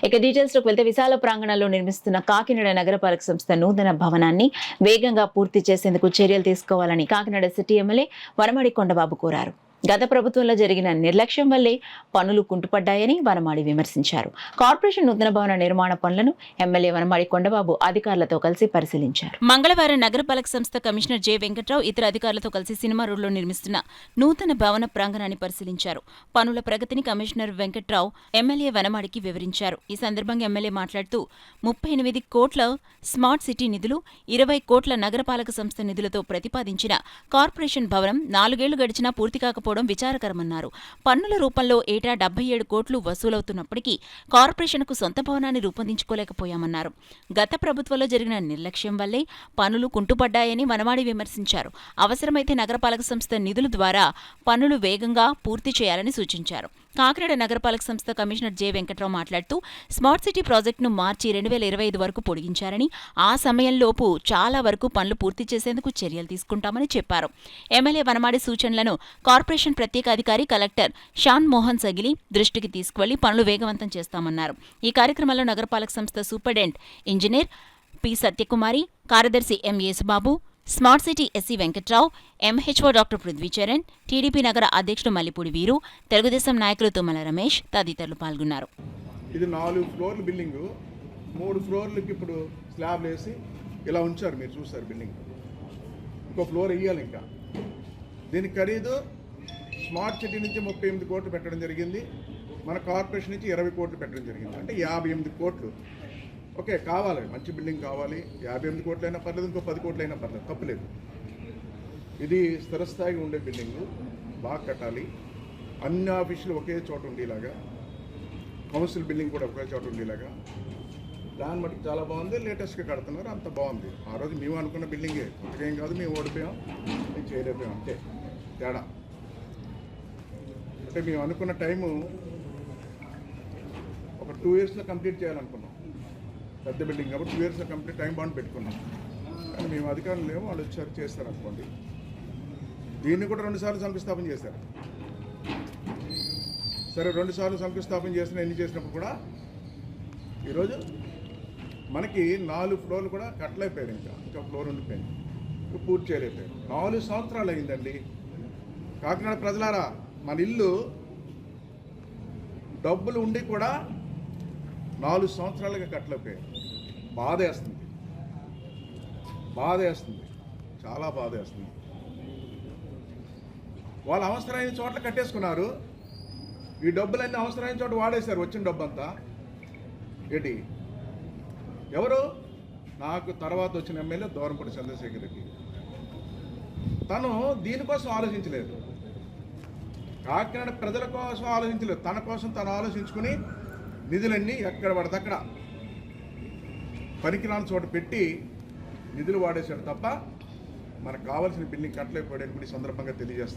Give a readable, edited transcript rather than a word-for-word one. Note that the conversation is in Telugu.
ఇక డీటెయిల్స్ లోకి వెళ్తే విశాల ప్రాంగణంలో నిర్మిస్తున్న కాకినాడ నగరపాలక సంస్థ నూతన భవనాన్ని వేగంగా పూర్తి చేసేందుకు చర్యలు తీసుకోవాలని కాకినాడ సిటీ ఎమ్మెల్యే వనమాడి కొండబాబు కోరారు. గత ప్రభుత్వంలో జరిగిన నిర్లక్ష్యం వల్లే పనులు కుంటుపడ్డాయని వనమాడి విమర్శించారు. కార్పొరేషన్ నూతన భవన నిర్మాణ పనులను ఎమ్మెల్యే వనమాడి కొండబాబు అధికారులతో కలిసి పరిశీలించారు. మంగళవారం నగరపాలక సంస్థ కమిషనర్ జె వెంకట్రావు ఇతర అధికారులతో కలిసి సినిమా రోడ్లో నిర్మిస్తున్న నూతన భవన ప్రాంగణాన్ని పరిశీలించారు. పనుల ప్రగతిని కమిషనర్ వెంకట్రావు ఎమ్మెల్యే వనమాడికి వివరించారు. ఈ సందర్భంగా ఎమ్మెల్యే మాట్లాడుతూ 38 కోట్ల స్మార్ట్ సిటీ నిధులు, 20 కోట్ల నగరపాలక సంస్థ నిధులతో ప్రతిపాదించిన కార్పొరేషన్ భవనం 4 ఏళ్లు గడిచినా పూర్తి కాకపోవడం విచారకరమన్నారు. పన్నుల రూపంలో ఏటా 77 కోట్లు వసూలవుతున్నప్పటికీ కార్పొరేషన్కు సొంత భవనాన్ని రూపొందించుకోలేకపోయామన్నారు. గత ప్రభుత్వంలో జరిగిన నిర్లక్ష్యం వల్లే పనులు కుంటుపడ్డాయని వనమాడి విమర్శించారు. అవసరమైతే నగరపాలక సంస్థ నిధుల ద్వారా పనులు వేగంగా పూర్తి చేయాలని సూచించారు. కాకినాడ నగరపాలక సంస్థ కమిషనర్ జె వెంకట్రావు మాట్లాడుతూ స్మార్ట్ సిటీ ప్రాజెక్టును మార్చి 2025 వరకు పొడిగించారని, ఆ సమయంలోపు చాలా వరకు పనులు పూర్తి చేసేందుకు చర్యలు తీసుకుంటామని చెప్పారు. ఎమ్మెల్యే వనమాడి సూచనలను కార్పొరేషన్ ప్రత్యేక అధికారి కలెక్టర్ షాన్ మోహన్ సగిలి దృష్టికి తీసుకువెళ్లి పనులు వేగవంతం చేస్తామన్నారు. ఈ కార్యక్రమంలో నగరపాలక సంస్థ సూపరింటెండెంట్ ఇంజనీర్ పి సత్యకుమారి, కార్యదర్శి M Yesubabu, smart city SE Venkatrao, MHO doctor Prithvicharan, TDP నగర అధ్యక్షుడు మల్లిపూడి వీరు, తెలుగుదేశం నాయకులు తుమ్మల రమేష్ తదితరులు పాల్గొన్నారు. ఇది 4 ఫ్లోర్ల బిల్డింగు, 3 ఫ్లోర్లకి ఇప్పుడు స్లాబ్ వేసి ఇలా ఉంచారు. మీరు చూసారు బిల్డింగ్. ఇంకో ఫ్లోర్ వేయాలి. ఇంకా దీని ఖరీదు స్మార్ట్ సిటీ నుంచి 38 కోట్లు పెట్టడం జరిగింది. మన కార్పొరేషన్ నుంచి 20 కోట్లు పెట్టడం జరిగింది. అంటే 58 కోట్లు. ఓకే, కావాలి, మంచి బిల్డింగ్ కావాలి. 58 కోట్లు అయినా పర్లేదు, ఇంకో 10 కోట్లు అయినా పర్లేదు, తప్పులేదు. ఇది స్థిరస్థాయిగా ఉండే బిల్డింగు, బాగా కట్టాలి. అన్ని ఆఫీసులు ఒకే చోట ఉండేలాగా, కౌన్సిల్ బిల్డింగ్ కూడా ఒకే చోట ఉండేలాగా. దాని మటుకు చాలా బాగుంది. లేటెస్ట్గా కడుతున్నారు, అంత బాగుంది. ఆ రోజు మేము అనుకున్న బిల్డింగే, కొత్తగా ఏం కాదు. మేము ఓడిపోయాం, మేము చేయలేకపోయాం, అంతే తేడా. అంటే మేము అనుకున్న టైము ఒక 2 ఇయర్స్లో కంప్లీట్ చేయాలనుకున్నాం. పెద్ద బిల్డింగ్ కాబట్టి 2 ఇయర్స్లో కంప్లీట్ టైం బాండ్ పెట్టుకున్నాం. కానీ మేము అధికారులు లేవు, వాళ్ళు వచ్చారు చేస్తారు అనుకోండి. దీన్ని కూడా 2 సార్లు శంకుస్థాపన చేశారు. సరే, 2 సార్లు శంకుస్థాపన చేసిన ఎన్ని చేసినప్పుడు కూడా ఈరోజు మనకి 4 ఫ్లోర్లు కూడా కట్టలేకపోయారు. ఇంకా ఫ్లోర్ ఉండిపోయింది, ఇంకా పూర్తి చేయలేకపోయారు. 4 సంవత్సరాలు అయిందండి. కాకినాడ ప్రజలారా, మన ఇల్లు డబ్బులు ఉండి కూడా 4 సంవత్సరాలుగా కట్టలేకపోయారు. బాధేస్తుంది, చాలా బాధేస్తుంది. వాళ్ళు అవసరమైన చోట్ల కట్టేసుకున్నారు. ఈ డబ్బులన్నీ అవసరమైన చోట వాడేశారు. వచ్చిన డబ్బంతా ఏంటి? ఎవరు? నాకు తర్వాత వచ్చిన ఎమ్మెల్యే దూరంపూడి చంద్రశేఖర్ రెడ్డి. తను దీనికోసం ఆలోచించలేదు, కాకినాడ ప్రజల కోసం ఆలోచించలేదు. తన కోసం తను ఆలోచించుకుని నిధులన్నీ ఎక్కడ పడితే అక్కడ పనికిరాని చోట పెట్టి నిధులు వాడేశాడు తప్ప మనకు కావాల్సిన బిల్డింగ్ కట్టలేకపోయాడని కూడా ఈ సందర్భంగా తెలియజేస్తాను.